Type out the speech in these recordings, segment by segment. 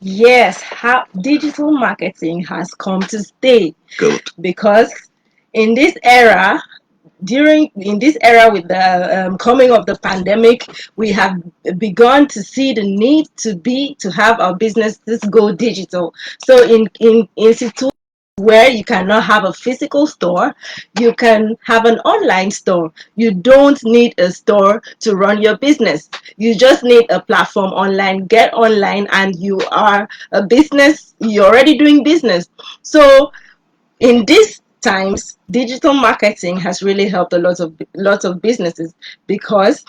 Yes, how digital marketing has come to stay, Good. because in this era, in this era with the coming of the pandemic, we have begun to see the need to have our businesses go digital. So in situations where you cannot have a physical store, you can have an online store. You don't need a store to run your business. You just need a platform online. Get online and you are a business. You're already doing business. So in these times, digital marketing has really helped a lot of businesses, because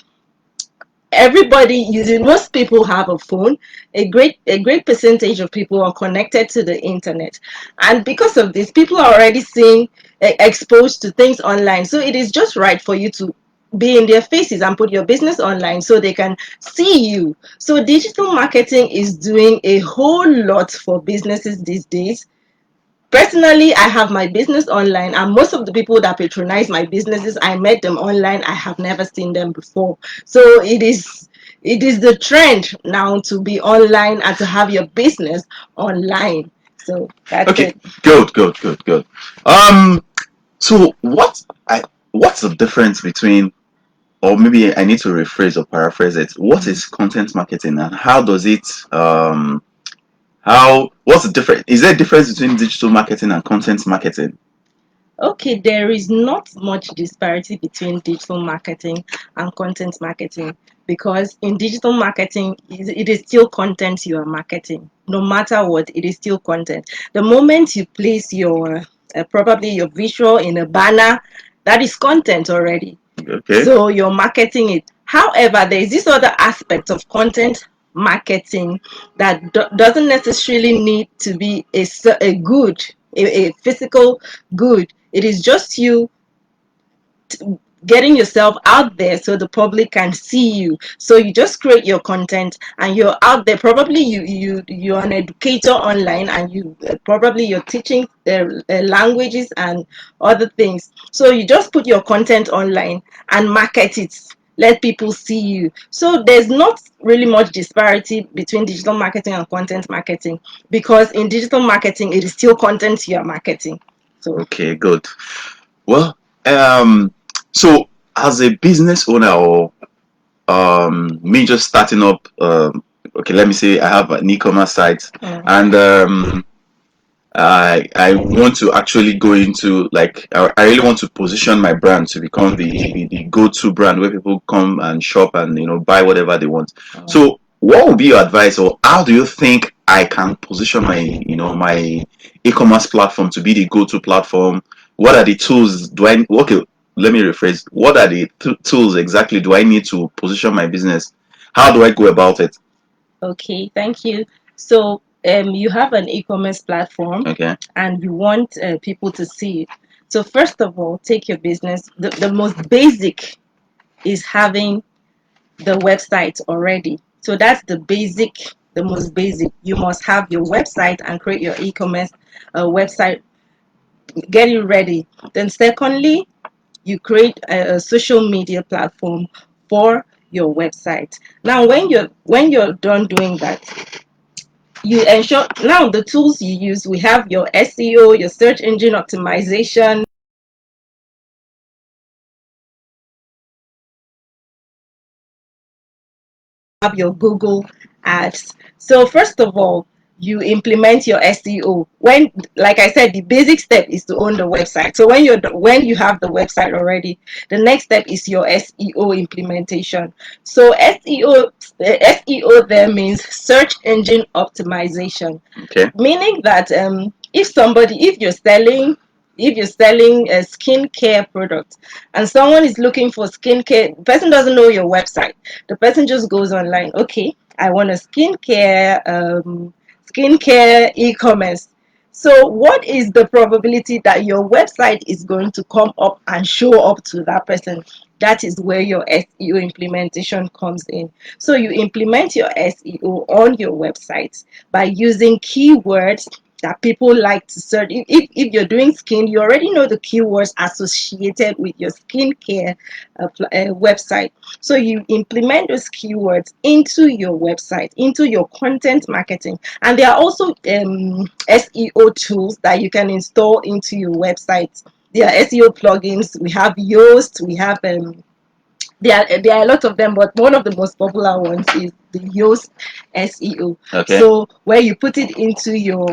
everybody using most people have a phone. A great percentage of people are connected to the internet, and because of this, people are already seeing, exposed to things online. So it is just right for you to be in their faces and put your business online so they can see you. So digital marketing is doing a whole lot for businesses these days. Personally, I have my business online, and most of the people that patronize my businesses, I met them online. I have never seen them before. So it is the trend now to be online and to have your business online. So that's Okay. it. Good. Good. Good. Good. Um. So what's the difference between, or maybe I need to rephrase or paraphrase it. What is content marketing, and how does it how what's the difference? Is there a difference between digital marketing and content marketing? Okay, there is not much disparity between digital marketing and content marketing, because in digital marketing, it is still content you are marketing. No matter what, it is still content. The moment you place your probably your visual in a banner, that is content already. Okay. So you're marketing it. However, there is this other aspect of content marketing that doesn't necessarily need to be a good, a physical good. It is just you getting yourself out there so the public can see you. So you just create your content and you're out there. Probably you're an educator online, and probably you're teaching languages and other things. So you just put your content online and market it. Let people see you. So there's not really much disparity between digital marketing and content marketing, because in digital marketing it is still content you are marketing. So Okay. Good. Well, so as a business owner, or me just starting up, okay, let me say I have an e-commerce site, and I want to actually go into, like, I really want to position my brand to become the go-to brand where people come and shop and buy whatever they want. So what would be your advice, or how do you think I can position my e-commerce platform to be the go-to platform? What are the tools do I okay, let me rephrase. What are the tools exactly do I need to position my business? How do I go about it? okay, thank you. So, you have an e-commerce platform Okay. and you want people to see it. So, first of all, take your business. The most basic is having the website already. So, that's the most basic. You must have your website and create your e-commerce website, get it ready. Then, secondly, you create a social media platform for your website. Now, when you're done doing that, you ensure now the tools you use. We have your SEO, your search engine optimization, have your Google ads. So first of all, you implement your SEO. When, like I said, the basic step is to own the website. So when you have the website already, the next step is your SEO implementation. So SEO there means search engine optimization, Okay. meaning that if you're selling a skincare product and someone is looking for skincare, the person doesn't know your website. The person just goes online. Okay, I want a skincare e-commerce. So what is the probability that your website is going to come up and show up to that person? That is where your SEO implementation comes in. So you implement your SEO on your website by using keywords that people like to search. If you're doing skin, you already know the keywords associated with your skincare website. So you implement those keywords into your website, into your content marketing. And there are also SEO tools that you can install into your website. There are SEO plugins. We have Yoast, we have there are a lot of them, but one of the most popular ones is the Yoast SEO. Okay. So where you put it into your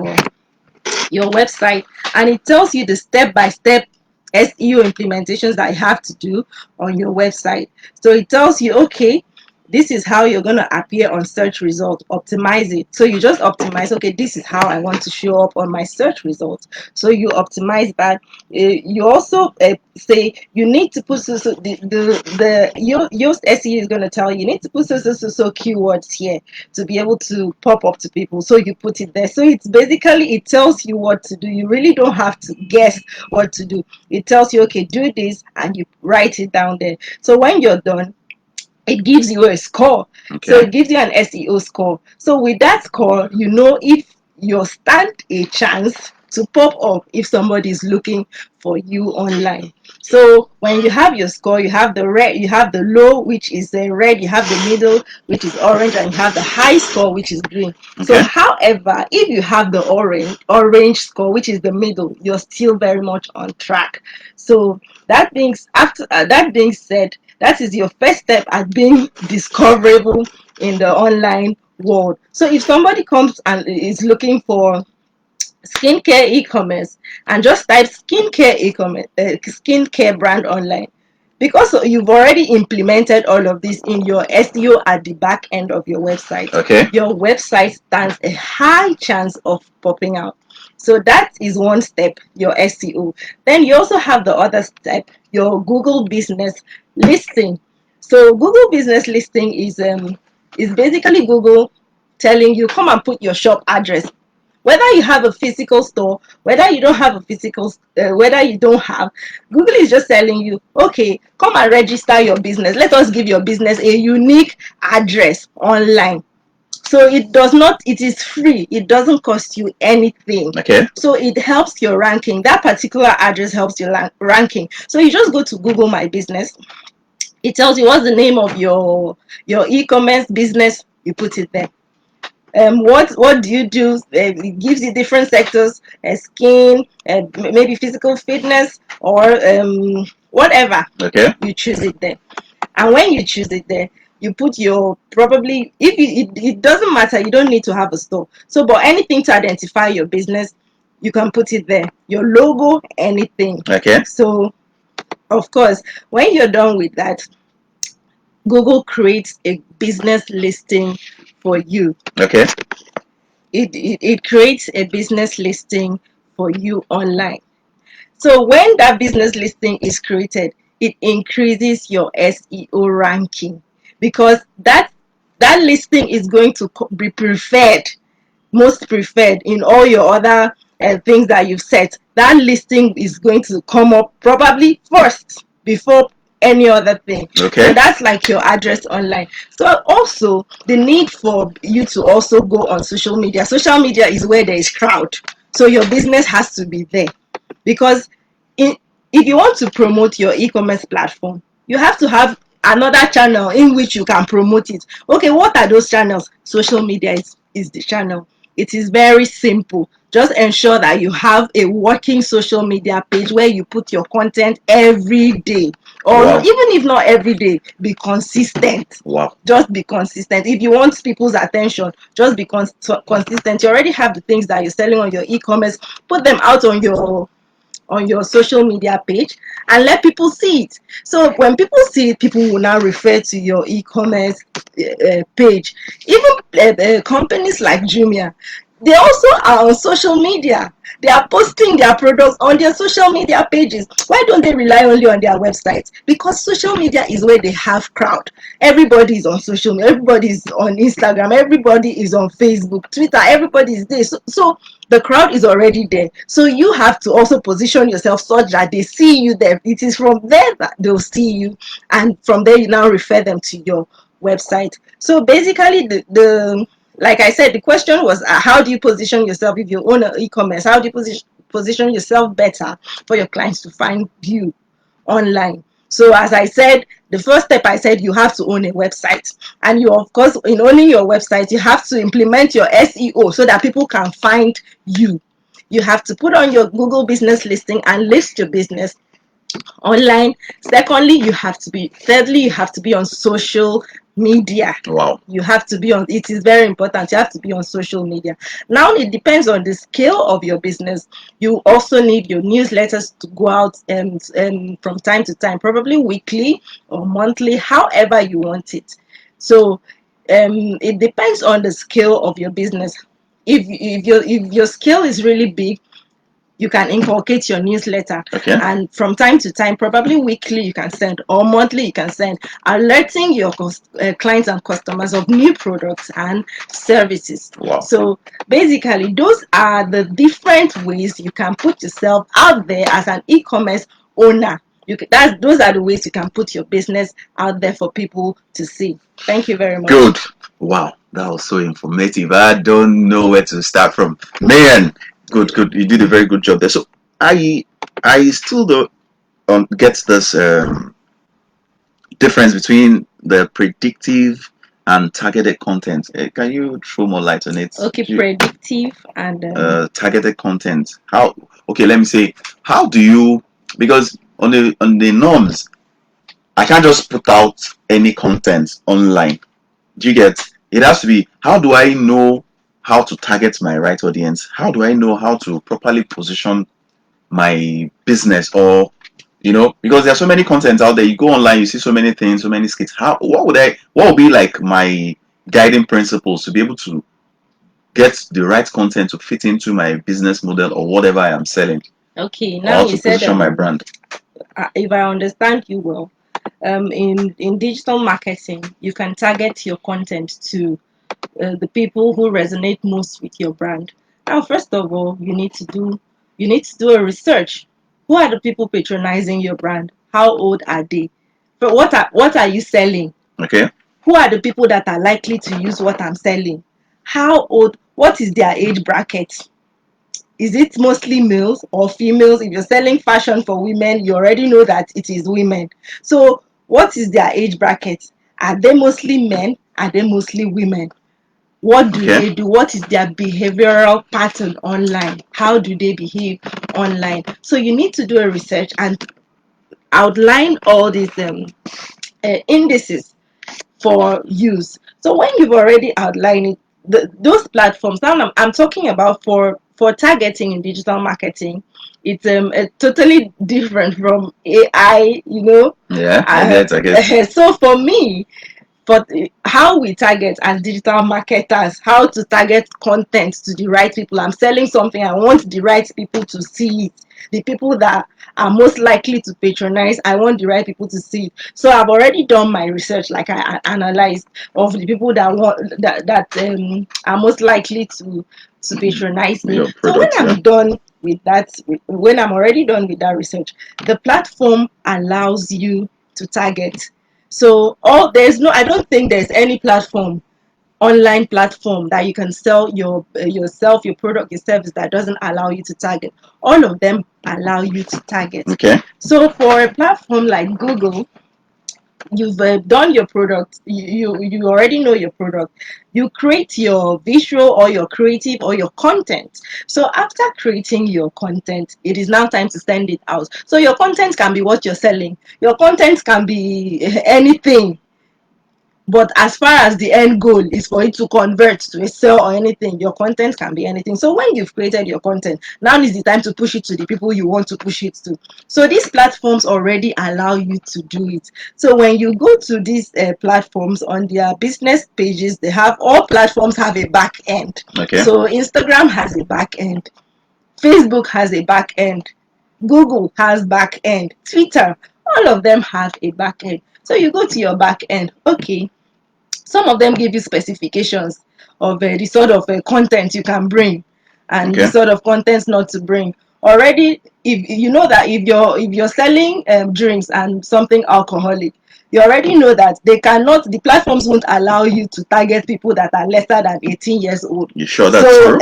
website, and it tells you the step-by-step SEO implementations that you have to do on your website. So it tells you, okay, this is how you're going to appear on search results. Optimize it. So you just optimize, okay, this is how I want to show up on my search results. So you optimize that. You also say you need to put your SEO is going to tell you, you need to put so keywords here to be able to pop up to people. So you put it there. So it's basically, it tells you what to do. You really don't have to guess what to do. It tells you, okay, do this, and you write it down there. So when you're done, it gives you a score. Okay. So it gives you an SEO score. So with that score, you know if you stand a chance to pop up if somebody is looking for you online. So when you have your score, you have the red, you have the low, which is the red, you have the middle, which is orange, and you have the high score, which is green. Okay. So however, if you have the orange score, which is the middle, you're still very much on track. So that being said, that is your first step at being discoverable in the online world. So if somebody comes and is looking for skincare e-commerce and just type skincare e-commerce, skincare brand online, because you've already implemented all of this in your SEO at the back end of your website, okay, your website stands a high chance of popping out. So that is one step, your SEO. Then you also have the other step, your Google business listing. So Google business listing is basically Google telling you, come and put your shop address. Whether you have a physical store, whether you don't have a physical, whether you don't have, Google is just telling you, okay, come and register your business. Let us give your business a unique address online. So it is free. It doesn't cost you anything. Okay. So it helps your ranking. That particular address helps your ranking. So you just go to Google My Business. It tells you what's the name of your e-commerce business. You put it there. What do you do? It gives you different sectors: skin, maybe physical fitness, or whatever. Okay. You choose it there, and when you choose it there, you put your, probably, if it doesn't matter, you don't need to have a store. So, but anything to identify your business, you can put it there. Your logo, anything. Okay. So, of course, when you're done with that, Google creates a business listing for you. Okay. It creates a business listing for you online. So when that business listing is created, it increases your SEO ranking, because that listing is going to be preferred, most preferred in all your other things that you've set. That listing is going to come up probably first before any other thing. Okay. So that's like your address online. So also the need for you to also go on social media. Social media is where there is crowd. So your business has to be there, because if you want to promote your e-commerce platform, you have to have another channel in which you can promote it. Okay, what are those channels? Social media is the channel. It is very simple. Just ensure that you have a working social media page where you put your content every day, or wow, even if not every day, be consistent. Wow. Just be consistent. If you want people's attention, just be consistent. You already have the things that you're selling on your e-commerce, put them out on your social media page and let people see it. So when people see it, people will now refer to your e-commerce page. Even companies like Jumia, they also are on social media. They are posting their products on their social media pages. Why don't they rely only on their websites? Because social media is where they have crowd. Everybody is on social media. Everybody is on Instagram. Everybody is on Facebook, Twitter. Everybody is there. So the crowd is already there. So you have to also position yourself such that they see you there. It is from there that they'll see you, and from there you now refer them to your website. So basically, the like I said, the question was how do you position yourself if you own an e-commerce? How do you position yourself better for your clients to find you online? So as I said, the first step I said you have to own a website, and you, of course, in owning your website, you have to implement your SEO so that people can find you. You have to put on your Google business listing and list your business online. Secondly, thirdly, you have to be on social media. Wow. You have to be on, it is very important, you have to be on social media. Now it depends on the scale of your business. You also need your newsletters to go out from time to time, probably weekly or monthly, however you want it. So it depends on the scale of your business. If your scale is really big, you can inculcate your newsletter, Okay. and from time to time, probably weekly, you can send, or monthly, you can send, alerting your clients and customers of new products and services. Wow. So basically, those are the different ways you can put yourself out there as an e-commerce owner. Those are the ways you can put your business out there for people to see. Thank you very much. Good. Wow, that was so informative. I don't know where to start from. Mayen, good. You did a very good job there. So I still don't get this difference between the predictive and targeted content. Can you throw more light on it? Okay, predictive and Targeted content. How? Okay, let me say. How do you? Because on the norms, I can't just put out any content online. Do you get? It has to be, how do I know how to target my right audience? How do I know how to properly position my business? Or, because there are so many contents out there. You go online, you see so many things, so many skits. What would be like my guiding principles to be able to get the right content to fit into my business model or whatever I am selling? okay, Or now how you to said position my brand? if I understand you well, in digital marketing, you can target your content to the people who resonate most with your brand. Now, first of all, you need to do a research. Who are the people patronizing your brand? How old are they? But what are you selling? Okay. Who are the people that are likely to use what I'm selling? How old? What is their age bracket? Is it mostly males or females? If you're selling fashion for women, you already know that it is women. So what is their age bracket? Are they mostly men? Are they mostly women? What do Okay. they do? What is their behavioral pattern online? How do they behave online? So you need to do a research and outline all these indices for use. So when you've already outlined it, those platforms, now I'm talking about for targeting in digital marketing, it's totally different from AI, Yeah, I get. so for me, but how we target as digital marketers, how to target content to the right people. I'm selling something, I want the right people to see it. The people that are most likely to patronize, I want the right people to see it. So I've already done my research, like I analyzed of the people that are most likely to patronize me. Your So when product, yeah. I'm done with that, when I'm already done with that research, the platform allows you to target. So I don't think there's any online platform that you can sell yourself, your product, your service that doesn't allow you to target. All of them allow you to target. Okay. So for a platform like Google, you've done your product, you already know your product, you create your visual or your creative or your content. So after creating your content, it is now time to send it out. So your content can be what you're selling, your content can be anything, but as far as the end goal is for it to convert to a sale or anything, your content can be anything. So when you've created your content, now is the time to push it to the people you want to push it to. So these platforms already allow you to do it. So when you go to these platforms, on their business pages, all platforms have a back end. Okay. So Instagram has a back end, Facebook has a back end, Google has back end, Twitter, all of them have a back end. So you go to your back end. Okay, some of them give you specifications of the sort of content you can bring and the Okay. sort of content not to bring. Already, if you know that if you're selling drinks and something alcoholic, you already know that the platforms won't allow you to target people that are lesser than 18 years old. You sure that's So, true?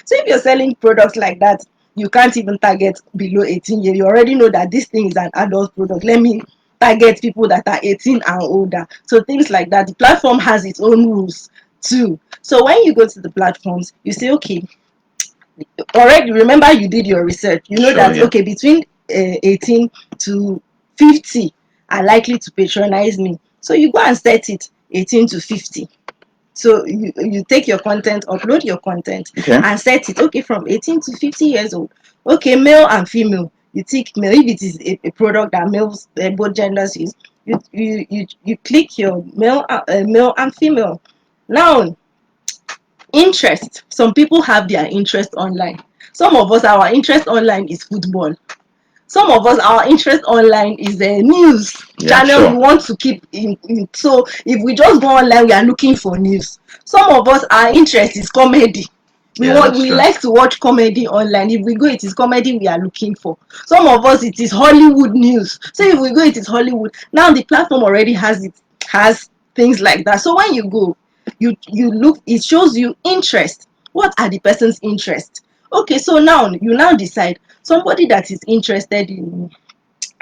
so if you're selling products like that, you can't even target below 18 years. You already know that this thing is an adult product. Let me target people that are 18 and older. So things like that. The platform has its own rules too. So when you go to the platforms, you say, okay, already remember you did your research. You know Sure, that yeah. okay, between 18 to 50 are likely to patronize me. So you go and set it 18 to 50. So you take your content, upload your content, Okay. and set it okay from 18 to 50 years old. Okay, male and female. You tick male if it is a product that males both genders use. You click your male and female. Now, interest. Some people have their interest online. Some of us, our interest online is football. Some of us, our interest online is the news channel. We Sure. want to keep in. So if we just go online, we are looking for news. Some of us, our interest is comedy. Yeah, that's We true. like to watch comedy online. If we go, it is comedy we are looking for. Some of us, it is Hollywood news. So if we go, it is Hollywood. Now the platform already has things like that. So when you go, you look, it shows you interest. What are the person's interests? Okay, so now you now decide somebody that is interested in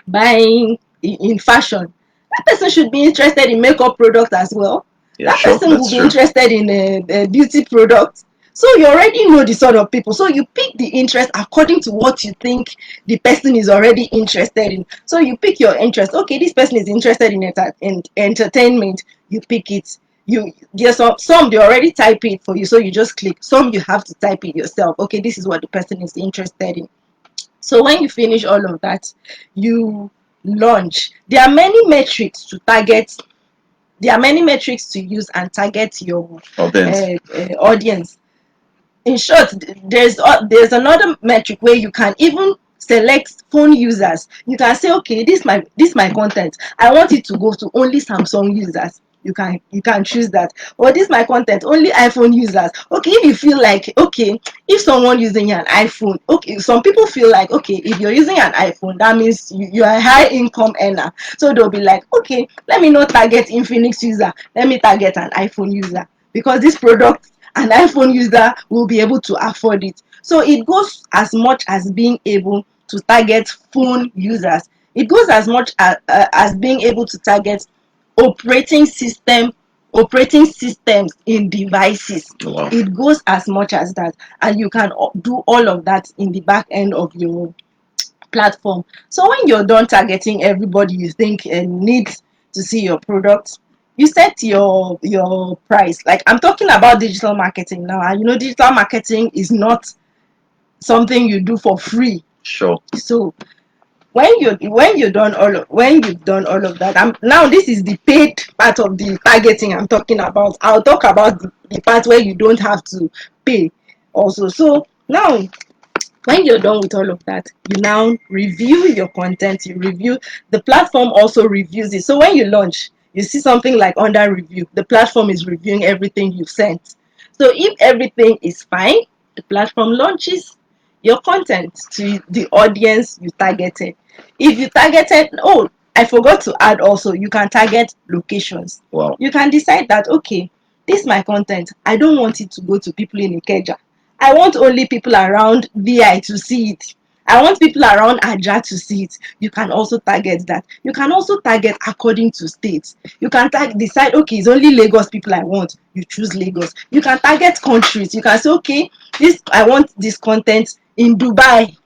buying in fashion, that person should be interested in makeup products as well. Yeah, That sure. person will That's be true. interested in beauty products. So you already know the sort of people. So you pick the interest according to what you think the person is already interested in. So you pick your interest. Okay, this person is interested in entertainment. You pick it. There's some they already type it for you, so you just click. Some you have to type it yourself. Okay, this is what the person is interested in. So when you finish all of that, you launch. There are many metrics to target. There are many metrics to use and target your Audience. audience. In short, there's another metric where you can even select phone users. You can say, okay, this my content, I want it to go to only Samsung users. You can choose that. Or this my content, only iPhone users. Okay, if you feel like, okay, if someone using an iPhone, okay, some people feel like, okay, if you're using an iPhone, that means you're a high income earner. So they'll be like, okay, let me not target Infinix user, let me target an iPhone user, because this product an iPhone user will be able to afford it. So it goes as much as being able to target phone users. It goes as much as being able to target operating system operating systems in devices. Wow. It goes as much as that, and you can do all of that in the back end of your platform. So when you're done targeting everybody you think needs to see your product, you set your price. Like, I'm talking about digital marketing now, and digital marketing is not something you do for free. Sure. So when you've done all of that, now this is the paid part of the targeting I'm talking about. I'll talk about the part where you don't have to pay also. So now, when you're done with all of that, you now review your content. The platform also reviews it. So when you launch, you see something like under review. The platform is reviewing everything you've sent. So if everything is fine, the platform launches your content to the audience you targeted. If you targeted, oh, I forgot to add also, you can target locations. Wow. You can decide that, okay, this is my content. I don't want it to go to people in Ikeja. I want only people around VI to see it. I want people around Aja to see it. You can also target that. You can also target according to states. You can decide, okay, it's only Lagos people I want. You choose Lagos. You can target countries. You can say, okay, I want this content in Dubai.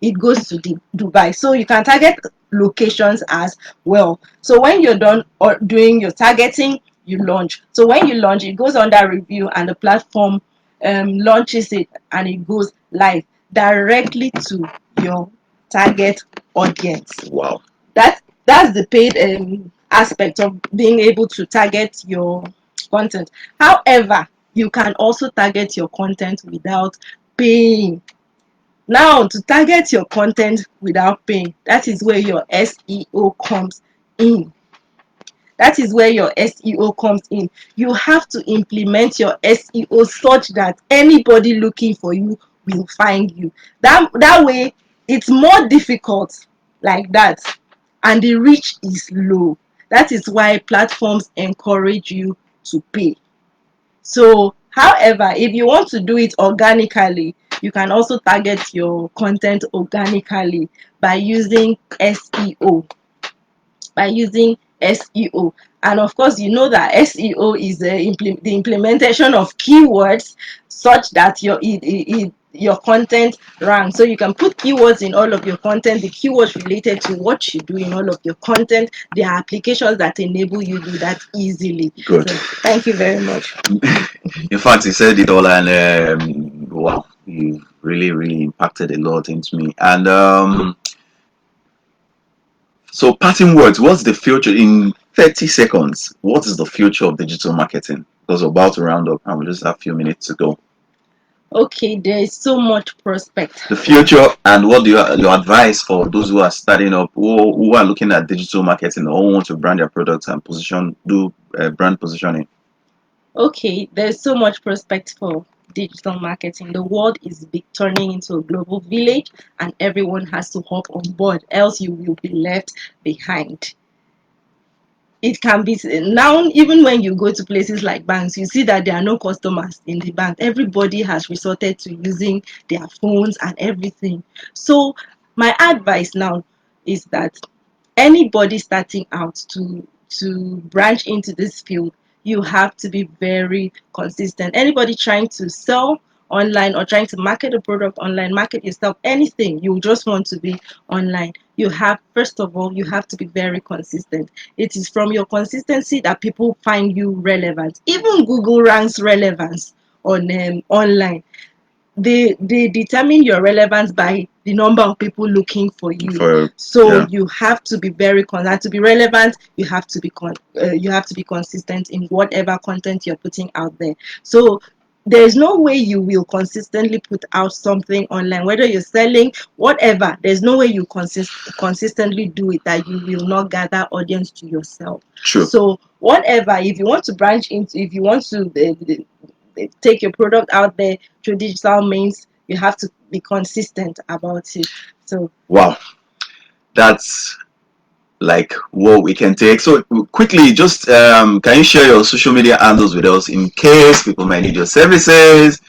It goes to Dubai. So you can target locations as well. So when you're done doing your targeting, you launch. So when you launch, it goes under review and the platform launches it, and it goes live directly to your target audience. Wow. That's the paid aspect of being able to target your content. However, you can also target your content without paying. Now, to target your content without paying, that is where your SEO comes in. That is where your SEO comes in. You have to implement your SEO such that anybody looking for you will find you. That way, it's more difficult like that, and the reach is low. That is why platforms encourage you to pay. So, however, if you want to do it organically, you can also target your content organically by using SEO. By using SEO. And of course, you know that SEO is the implementation of keywords such that your content ranks. So you can put keywords in all of your content, the keywords related to what you do in all of your content. There are applications that enable you to do that easily. Good. So thank you very much. In fact, you said it all, and wow, you really, really impacted a lot into me. And so, parting words. What's the future in 30 seconds? What is the future of digital marketing? Because we're about to round up, and we just have a few minutes to go. Okay, there is so much prospect. The future, and what do your advice for those who are starting up, who are looking at digital marketing or who want to brand their products and do brand positioning? Okay, there's so much prospect for digital marketing. The world is turning into a global village, and everyone has to hop on board, else you will be left behind. It can be now, even when you go to places like banks, you see that there are no customers in the bank. Everybody has resorted to using their phones and everything. So my advice now is that anybody starting out to branch into this field, you have to be very consistent. Anybody trying to sell online or trying to market a product online, market yourself, anything, you just want to be online, you have, first of all, you have to be very consistent. It is from your consistency that people find you relevant. Even Google ranks relevance on online. They determine your relevance by the number of people looking for you. So Yeah. you have to be very consistent. To be relevant, you have to be consistent in whatever content you're putting out there. So there is no way you will consistently put out something online, whether you're selling whatever. There's no way you consistently do it that you will not gather audience to yourself. True. So whatever, if you want to branch into, if you want to take your product out there through digital means, you have to be consistent about it. So Wow, that's like what we can take. So quickly, just can you share your social media handles with us in case people might need your services?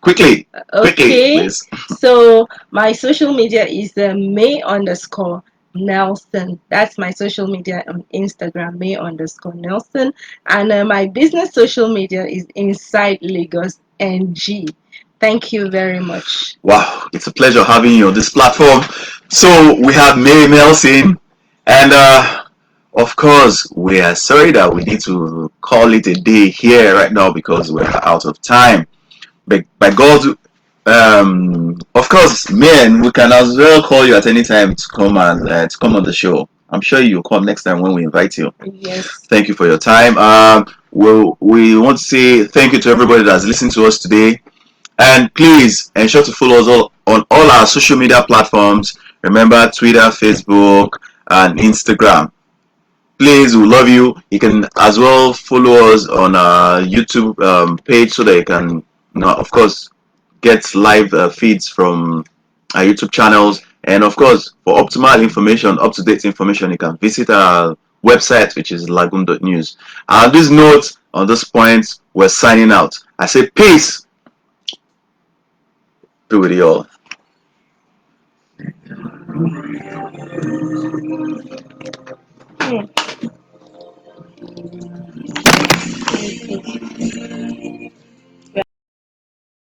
Quickly, okay, please. so my social media is May underscore Nelson. That's my social media on Instagram, May underscore Nelson. And my business social media is Inside Lagos NG. Thank you very much. Wow, it's a pleasure having you on this platform. So we have Mayen Nelson, and of course we are sorry that we need to call it a day here right now because we're out of time. But by God, of course, man, we can as well call you at any time to come and to come on the show. I'm sure you'll come next time when we invite you. Yes. Thank you for your time. We want to say thank you to everybody that's listened to us today. And please ensure to follow us all on all our social media platforms. Remember Twitter, Facebook, and Instagram. Please, we love you. You can as well follow us on our YouTube page so that you can, of course, get live feeds from our YouTube channels. And of course, for optimal information, up to date information, you can visit our website, which is lagoon.news. On this note, on this point, we're signing out. I say peace. Be with you all.